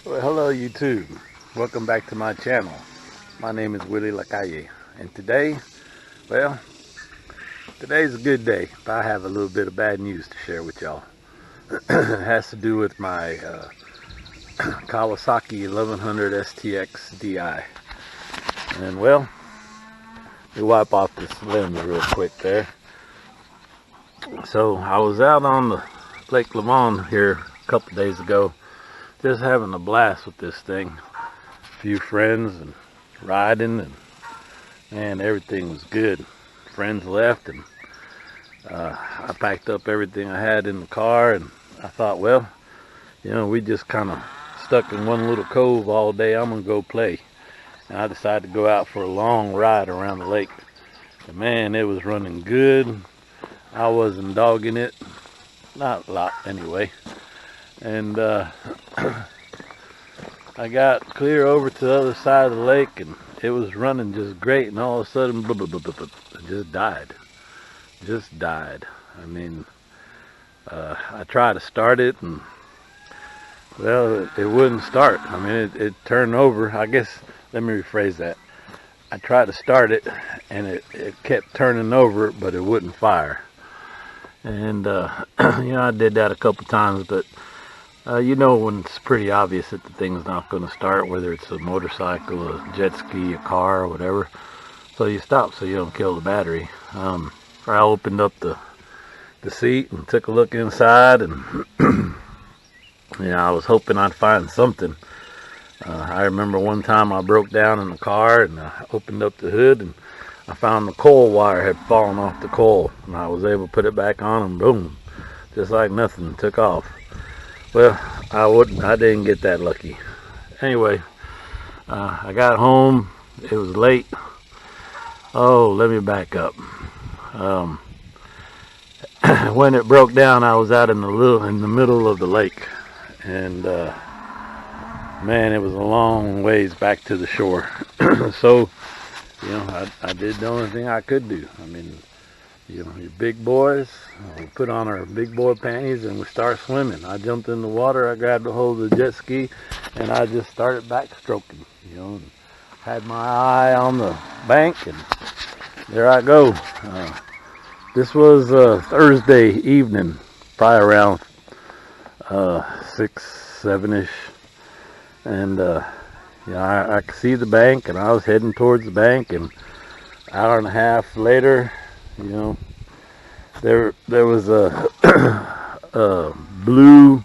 Well, hello YouTube. Welcome back to my channel. My name is Willie Lacalle, and today's a good day, but I have a little bit of bad news to share with y'all. It has to do with my Kawasaki 1100 STX DI. And well, let me wipe off this lens real quick there. So I was out on the Lake Lavon here a couple days ago, just having a blast with this thing. A few friends and riding, and man, everything was good. Friends left, and I packed up everything I had in the car, and I thought, well, we just kind of stuck in one little cove all day. I'm gonna go play, and I decided to go out for a long ride around the lake. And man, it was running good. I wasn't dogging it, not a lot anyway. And I got clear over to the other side of the lake, and it was running just great, and all of a sudden it just died. I mean, I tried to start it, and well, it wouldn't start. I mean, it turned over. I guess, let me rephrase that. I tried to start it, and it kept turning over, but it wouldn't fire. And I did that a couple times, but when it's pretty obvious that the thing's not going to start, whether it's a motorcycle, a jet ski, a car, or whatever. So you stop so you don't kill the battery. I opened up the seat and took a look inside, and I was hoping I'd find something. I remember one time I broke down in the car, and I opened up the hood, and I found the coil wire had fallen off the coil, and I was able to put it back on, and boom, just like nothing, took off. Well, I didn't get that lucky. Anyway, I got home. It was late. Oh, let me back up. When it broke down, I was out in the middle of the lake, and man, it was a long ways back to the shore. So, I did the only thing I could do. I mean, your big boys, we put on our big boy panties and we start swimming. I jumped in the water, I grabbed a hold of the jet ski, and I just started backstroking, and had my eye on the bank, and there I go. This was Thursday evening, probably around 6, 7-ish, and I could see the bank, and I was heading towards the bank, and an hour and a half later, there was a blue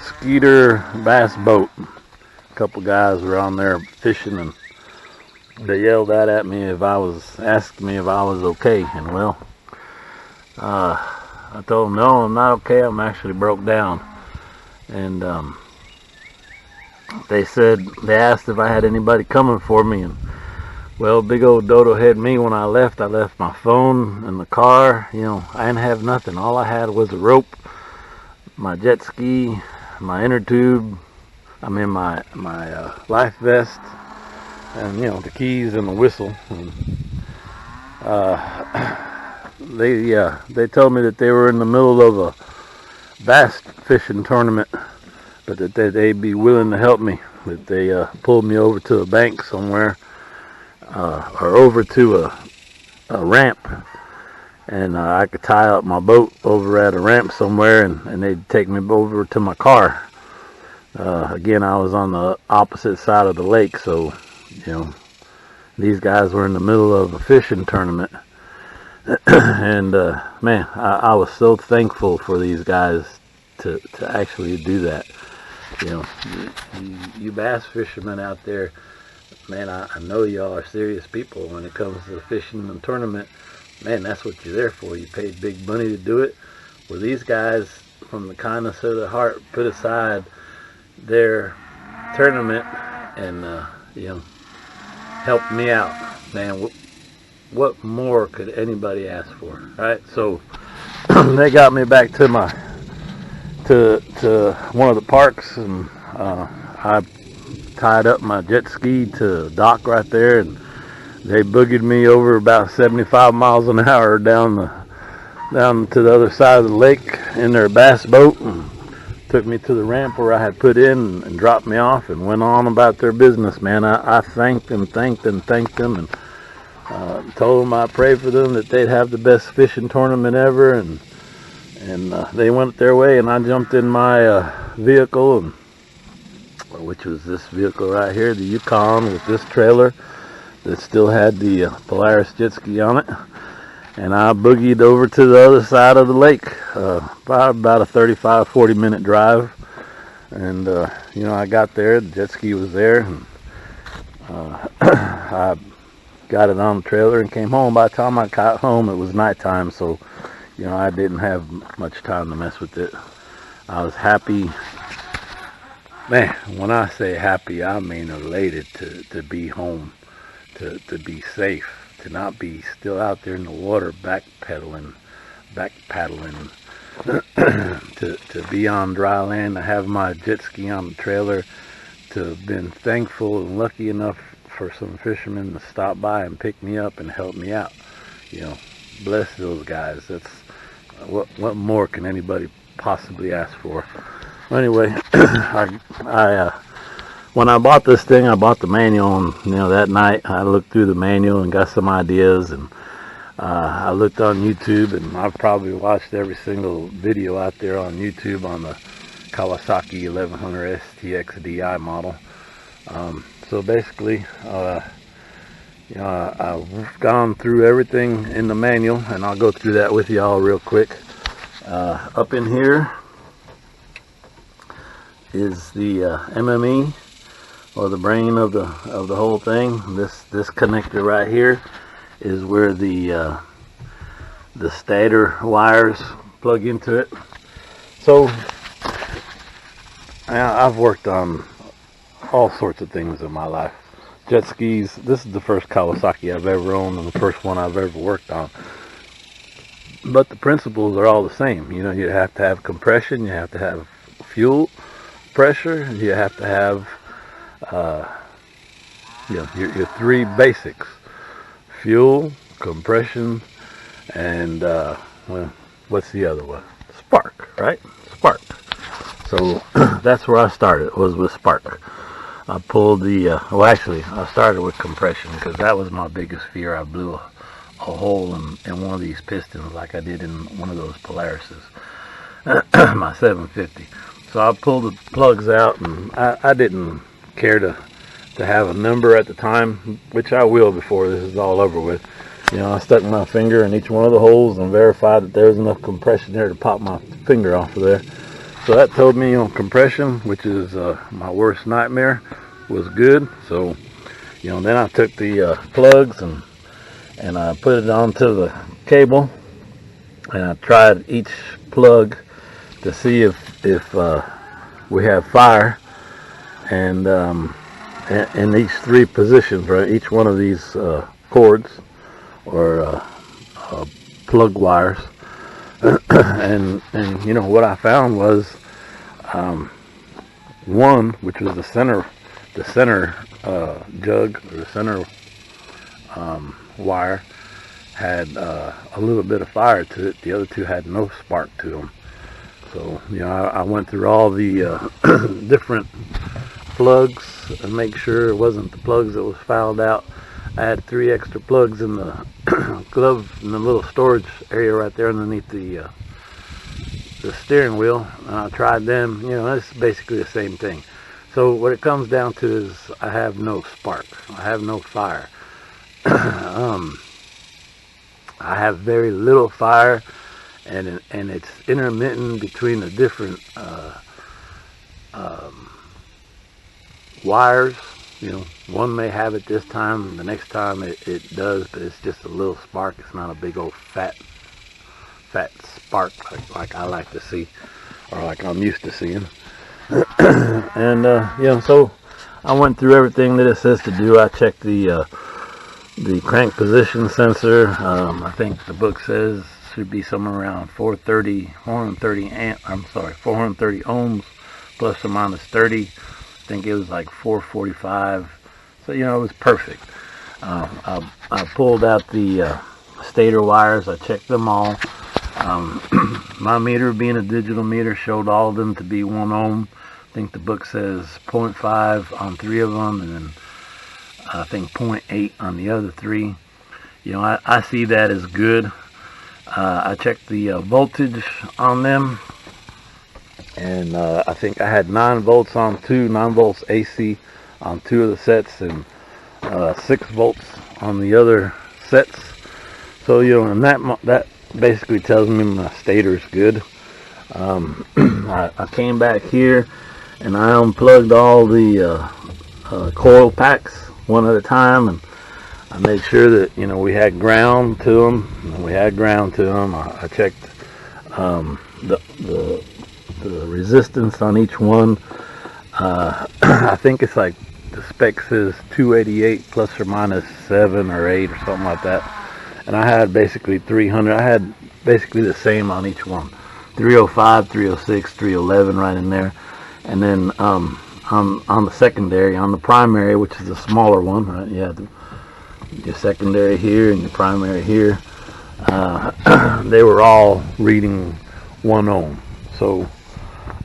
Skeeter bass boat. A couple guys were on there fishing, and they yelled out at me asking me if I was okay. And well, I told them, no, I'm not okay. I'm actually broke down. And they asked if I had anybody coming for me, and well, big old dodo head me, when I left my phone in the car. I didn't have nothing. All I had was a rope, my jet ski, my inner tube, my life vest, and the keys and the whistle. And they told me that they were in the middle of a bass fishing tournament, but that they'd be willing to help me. That they pulled me over to a bank somewhere, or over to a ramp, and I could tie up my boat over at a ramp somewhere, and they'd take me over to my car. Again, I was on the opposite side of the lake, so these guys were in the middle of a fishing tournament. And man, I was so thankful for these guys to actually do that. You bass fishermen out there, man, I know y'all are serious people when it comes to fishing and tournament. Man, that's what you're there for. You paid big money to do it. Well, these guys, from the kindness of their heart, put aside their tournament and helped me out. Man, what more could anybody ask for, right? So they got me back to one of the parks, and I tied up my jet ski to a dock right there, and they boogied me over about 75 miles an hour down to the other side of the lake in their bass boat, and took me to the ramp where I had put in and dropped me off and went on about their business, man. I thanked them, and told them I prayed for them that they'd have the best fishing tournament ever, and they went their way, and I jumped in my vehicle, and which was this vehicle right here, the Yukon, with this trailer that still had the Polaris jet ski on it, and I boogied over to the other side of the lake, about a 35-40 minute drive, and you know, I got there, the jet ski was there, and I got it on the trailer and came home. By the time I got home, it was nighttime, so you know, I didn't have much time to mess with it. I was happy. Man, when I say happy, I mean elated to be home, to be safe, to not be still out there in the water back paddling, to be on dry land, to have my jet ski on the trailer, to have been thankful and lucky enough for some fishermen to stop by and pick me up and help me out. You know, bless those guys. That's what more can anybody possibly ask for? Anyway, when I bought this thing, I bought the manual, and you know, that night I looked through the manual and got some ideas, and I looked on YouTube, and I've probably watched every single video out there on YouTube on the Kawasaki 1100 STX DI model. So basically, you know, I've gone through everything in the manual, and I'll go through that with y'all real quick. Up in here is the MME, or the brain of the whole thing. This connector right here is where the stator wires plug into it. So I've worked on all sorts of things in my life. Jet skis. This is the first Kawasaki I've ever owned, and the first one I've ever worked on. But the principles are all the same. You know, you have to have compression, you have to have fuel pressure, you have to have you know, your three basics: fuel, compression, and well, what's the other one? Spark, right? Spark. So that's where I started, was with spark. I pulled the well, actually I started with compression, because that was my biggest fear. I blew a hole in one of these pistons like I did in one of those Polarises, my 750. So I pulled the plugs out, and I didn't care to have a number at the time, which I will before this is all over with. You know, I stuck my finger in each one of the holes and verified that there was enough compression there to pop my finger off of there. So that told me, you know, compression, which is my worst nightmare, was good. So, you know, then I took the plugs and I put it onto the cable, and I tried each plug to see if we have fire, and in each three positions, right, each one of these cords or plug wires. and you know, what I found was one, which was the center jug, or the center wire, had a little bit of fire to it. The other two had no spark to them. So, you know, I went through all the different plugs and make sure it wasn't the plugs that was fouled out. I had 3 extra plugs in the glove, in the little storage area right there underneath the steering wheel, and I tried them. You know, it's basically the same thing. So what it comes down to is I have no spark. I have no fire. I have very little fire, and it's intermittent between the different wires. You know, one may have it this time, the next time it does, but it's just a little spark. It's not a big old fat spark like I like to see, or like I'm used to seeing. And you know, so I went through everything that it says to do. I checked the crank position sensor. I think the book says should be somewhere around 430 ohms plus or minus 30. I think it was like 445. So, you know, it was perfect. I pulled out the stator wires. I checked them all. My meter, being a digital meter, showed all of them to be 1 ohm. I think the book says 0.5 on 3 of them, and then I think 0.8 on the other 3. You know, I see that as good. I checked the voltage on them, and I think I had 9 volts on 9 volts AC on 2 of the sets, and 6 volts on the other sets. So, you know, and that basically tells me my stator's good. I came back here and I unplugged all the coil packs one at a time, and I made sure that, you know, we had ground to them. I checked the resistance on each one. I think it's like the spec says 288 plus or minus 7 or 8 or something like that. And I had basically 300. I had basically the same on each one. 305, 306, 311 right in there. And then on the secondary, on the primary, which is the smaller one, right? You have your secondary here and your primary here. They were all reading 1 ohm. So,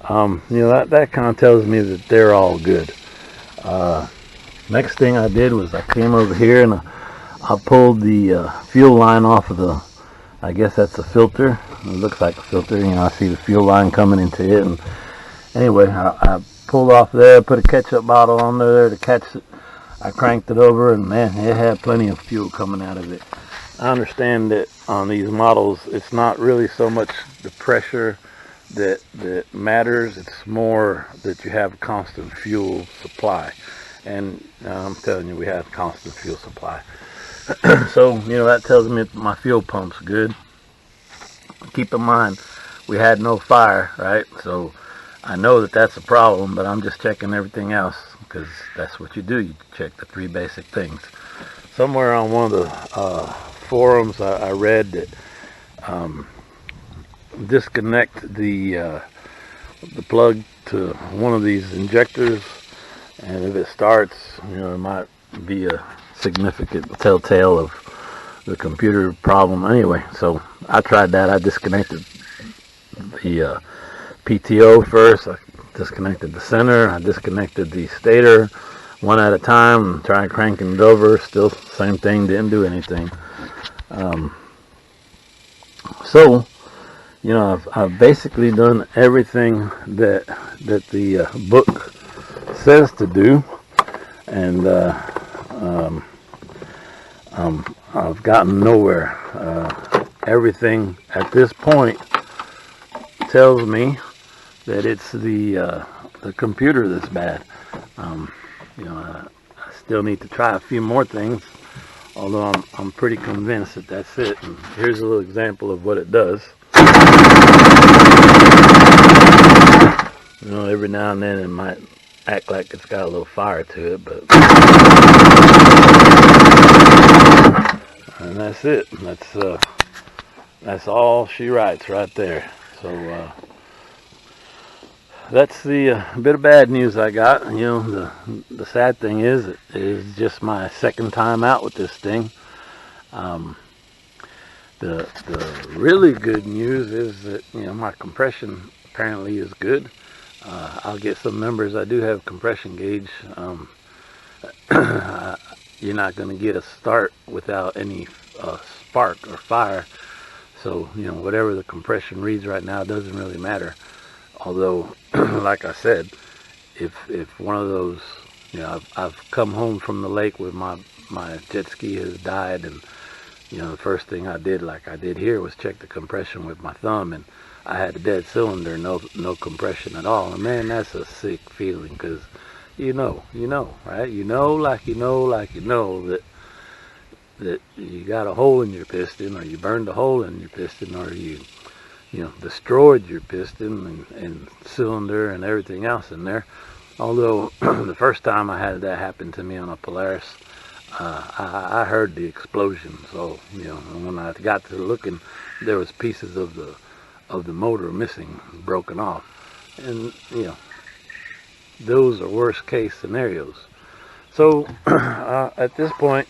you know, that kind of tells me that they're all good. Next thing I did was I came over here and I pulled the fuel line off of the, I guess that's a filter. It looks like a filter. You know, I see the fuel line coming into it. And anyway, I pulled off there, put a ketchup bottle on there to catch it. I cranked it over, and man, it had plenty of fuel coming out of it. I understand that on these models, it's not really so much the pressure that matters. It's more that you have a constant fuel supply. And I'm telling you, we have constant fuel supply. So, you know, that tells me my fuel pump's good. Keep in mind, we had no fire, right? So I know that that's a problem, but I'm just checking everything else, because that's what you do. You check the 3 basic things. Somewhere on one of the forums, I read that disconnect the plug to one of these injectors, and if it starts, you know, it might be a significant telltale of the computer problem. Anyway, so I tried that. I disconnected the PTO first. I disconnected the center. I disconnected the stator one at a time and tried cranking it over. Still same thing, didn't do anything. So, you know, I've basically done everything that the book says to do, and I've gotten nowhere. Everything at this point tells me that it's the computer that's bad. You know, I still need to try a few more things, although I'm pretty convinced that that's it. And here's a little example of what it does. You know, every now and then it might act like it's got a little fire to it, but and that's it. That's all she writes right there. So that's the bit of bad news I got. You know, the sad thing is, it is just my second time out with this thing. The really good news is that, you know, my compression apparently is good. I'll get some numbers. I do have compression gauge. You're not going to get a start without any spark or fire. So, you know, whatever the compression reads right now doesn't really matter. Although, like I said, if one of those, you know, I've come home from the lake with my jet ski has died, and, you know, the first thing I did, like I did here, was check the compression with my thumb, and I had a dead cylinder, no compression at all. And man, that's a sick feeling, because you know, right? You know that you got a hole in your piston, or you burned a hole in your piston, or you know, destroyed your piston and cylinder and everything else in there. Although the first time I had that happen to me on a Polaris, I heard the explosion. So, you know, when I got to looking, there was pieces of the motor missing, broken off, and you know, those are worst case scenarios. So at this point,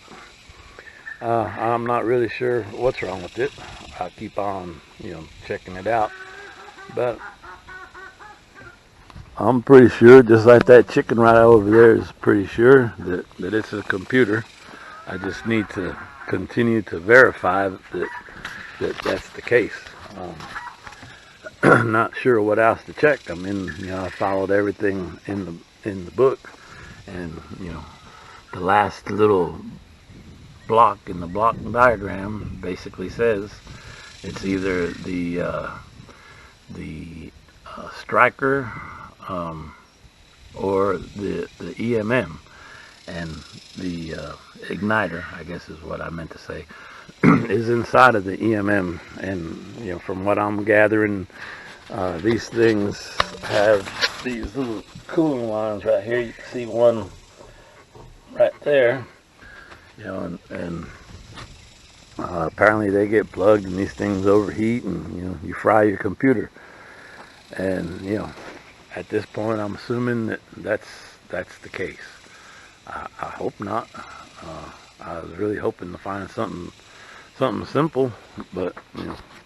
I'm not really sure what's wrong with it. I keep on, checking it out, but I'm pretty sure, just like that chicken right over there is pretty sure that it's a computer. I just need to continue to verify that that's the case. Not sure what else to check. I mean, I followed everything in the book, and the last little block in the block diagram basically says it's either the striker, or the EMM, and the igniter, I guess is what I meant to say, is inside of the EMM. And from what I'm gathering, these things have these little cooling lines right here. You can see one right there, and apparently they get plugged and these things overheat, and you fry your computer. And at this point, I'm assuming that's the case. I hope not. I was really hoping to find something simple, but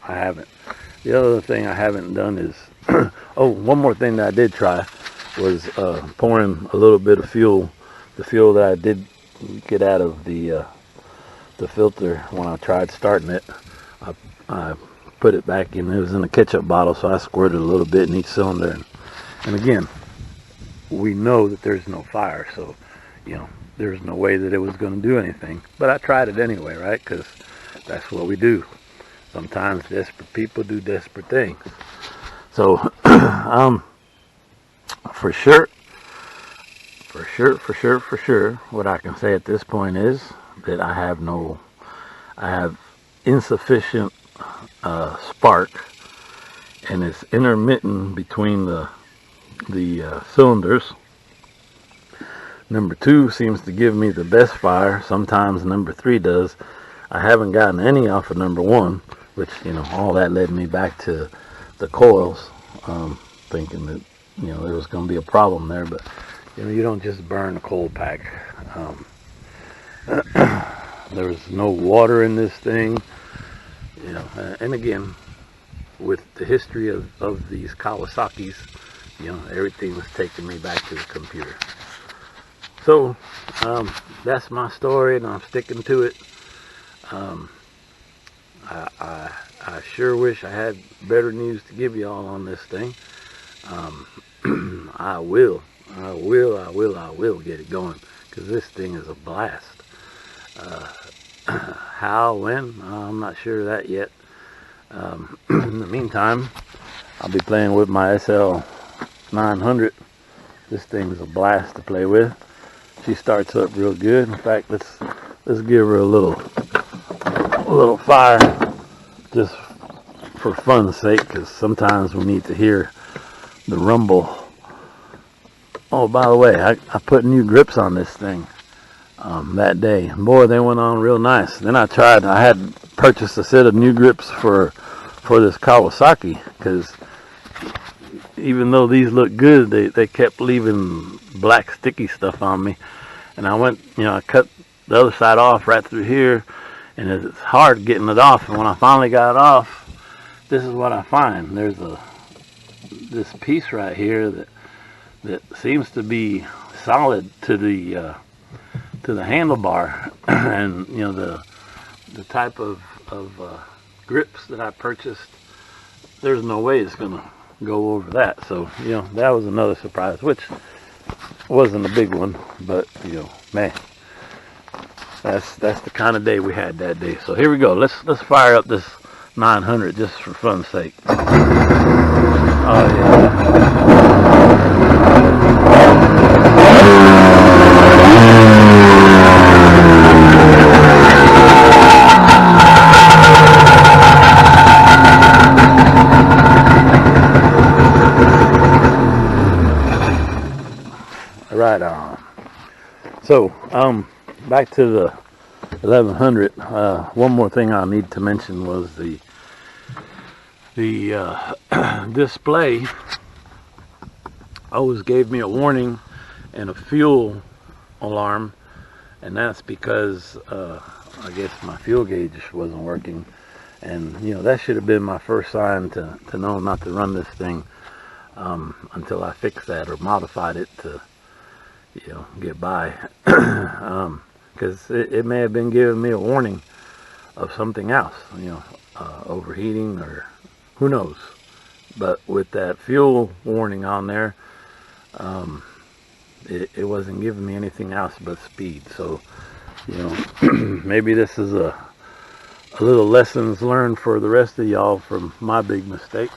I haven't. The other thing I haven't done is oh, one more thing that I did try was pouring a little bit of fuel, the fuel that I did get out of the filter when I tried starting it. I put it back in. It was in a ketchup bottle, so I squirted a little bit in each cylinder. And again, we know that there's no fire, so there's no way that it was going to do anything. But I tried it anyway, right? Because that's what we do. Sometimes desperate people do desperate things. So, for sure, what I can say at this point is that I have insufficient spark, and it's intermittent between the cylinders. Number 2 seems to give me the best fire. Sometimes number 3 does. I haven't gotten any off of number 1, which all that led me back to the coils, thinking that there was going to be a problem there. But you don't just burn a coil pack. There was no water in this thing, and again, with the history of these Kawasaki's, everything was taking me back to the computer. So that's my story, and I'm sticking to it. I sure wish I had better news to give y'all on this thing. I will get it going, because this thing is a blast. How, when, I'm not sure of that yet. In the meantime, I'll be playing with my SL900. This thing's a blast to play with. She starts up real good. In fact, let's give her a little fire, just for fun's sake, because sometimes we need to hear the rumble. Oh, by the way, I put new grips on this thing that day. Boy, they went on real nice. Then I had purchased a set of new grips for this Kawasaki, because even though these look good, they kept leaving black sticky stuff on me. And I went, I cut the other side off right through here, and it's hard getting it off. And when I finally got it off, this is what I find. There's this piece right here that seems to be solid to the handlebar, and the type of grips that I purchased, there's no way it's gonna go over that. So that was another surprise, which wasn't a big one, but man, that's the kind of day we had that day. So here we go. Let's fire up this 900 just for fun's sake. Oh yeah. Right on. So, back to the 1100. One more thing I need to mention was the display always gave me a warning and a fuel alarm, and that's because I guess my fuel gauge wasn't working. And, you know, that should have been my first sign to know not to run this thing until I fixed that or modified it to, you know, get by. Because it may have been giving me a warning of something else, you know, overheating or who knows. But with that fuel warning on there, it wasn't giving me anything else but speed. So, you know, maybe this is a little lessons learned for the rest of y'all from my big mistake.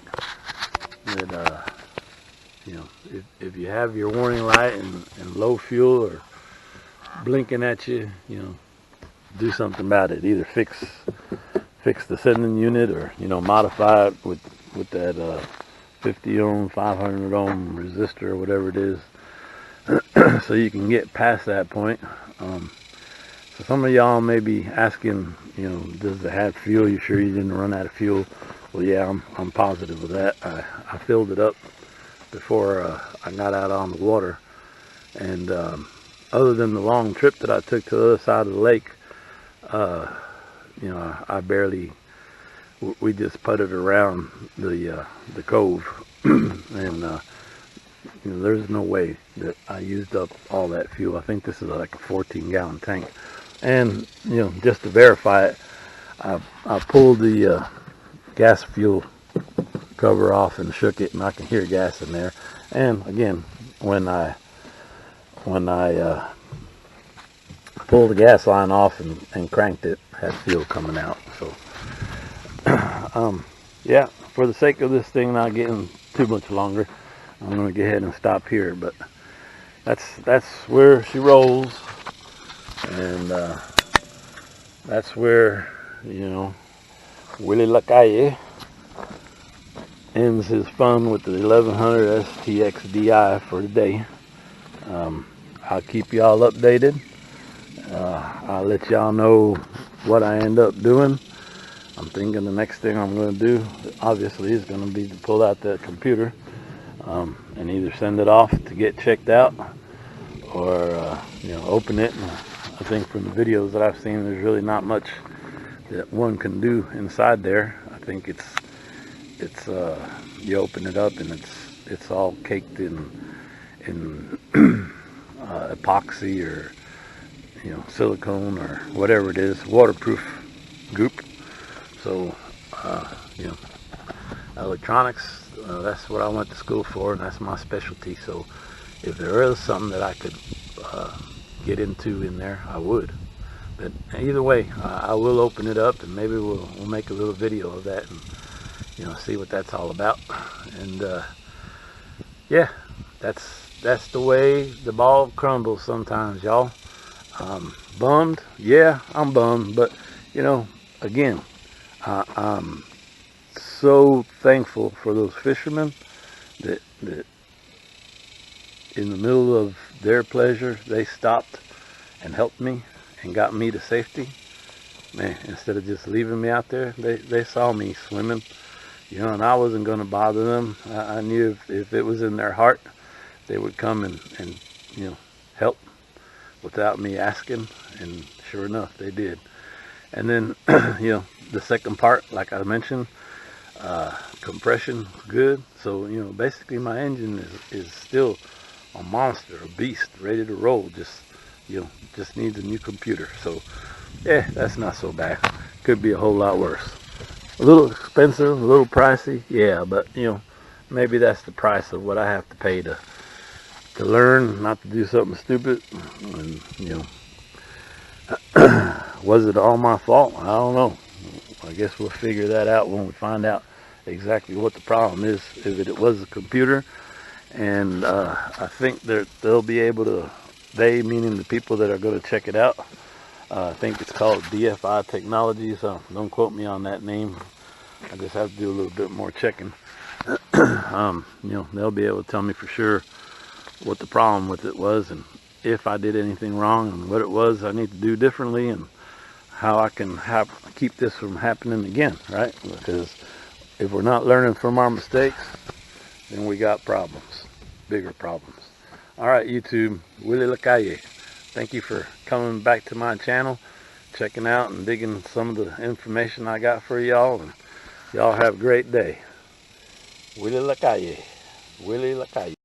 That, you know, if you have your warning light and low fuel or blinking at you, you know, do something about it. Either fix the sending unit or, you know, modify it with that 50 ohm, 500 ohm resistor or whatever it is, so you can get past that point. So some of y'all may be asking, you know, does it have fuel? You sure you didn't run out of fuel? Well, yeah, I'm positive of that. I filled it up before I got out on the water, and other than the long trip that I took to the other side of the lake, you know, I barely. We just putted around the cove, and you know, there's no way that I used up all that fuel. I think this is like a 14-gallon tank, and you know, just to verify it, I pulled the gas fuel cover off and shook it, and I can hear gas in there. And again, when I pulled the gas line off and cranked it, had fuel coming out. So yeah, for the sake of this thing not getting too much longer, I'm gonna go ahead and stop here. But that's where she rolls, and that's where, you know, Willie Lacalle ends his fun with the 1100 STX DI for today. I'll keep y'all updated. I'll let y'all know what I end up doing. I'm thinking the next thing I'm going to do, obviously, is going to be to pull out that computer and either send it off to get checked out, or you know, open it. And I think from the videos that I've seen, there's really not much that one can do inside there. I think it's you open it up and it's all caked in epoxy or, you know, silicone or whatever it is, waterproof goop. So you know, electronics, that's what I went to school for, and that's my specialty. So if there is something that I could get into in there, I would. But either way, I will open it up, and maybe we'll make a little video of that, and, you know, see what that's all about. And yeah, that's the way the ball crumbles sometimes, y'all. Bummed, yeah, I'm bummed, but you know, again, I'm so thankful for those fishermen that in the middle of their pleasure, they stopped and helped me and got me to safety. Man, instead of just leaving me out there, they saw me swimming, you know, and I wasn't going to bother them. I knew if it was in their heart, they would come and you know, help without me asking, and sure enough, they did. And then, you know, the second part, like I mentioned, compression good. So, you know, basically my engine is still a monster, a beast, ready to roll. Just, you know, just needs a new computer. So, yeah, that's not so bad. Could be a whole lot worse. A little expensive, a little pricey, yeah, but you know, maybe that's the price of what I have to pay to learn not to do something stupid. And you know, was it all my fault? I don't know. I guess we'll figure that out when we find out exactly what the problem is. If it was a computer, and I think they'll be able to, they meaning the people that are going to check it out, I think it's called DFI Technology, so don't quote me on that name. I just have to do a little bit more checking. You know, they'll be able to tell me for sure what the problem with it was, and if I did anything wrong, and what it was I need to do differently, and how I can keep this from happening again, right? Because if we're not learning from our mistakes, then we got problems, bigger problems. All right, YouTube, Willie Lacalle, thank you for coming back to my channel. checking out and digging some of the information I got for y'all. And y'all have a great day. Willie la calle. Willie la calle.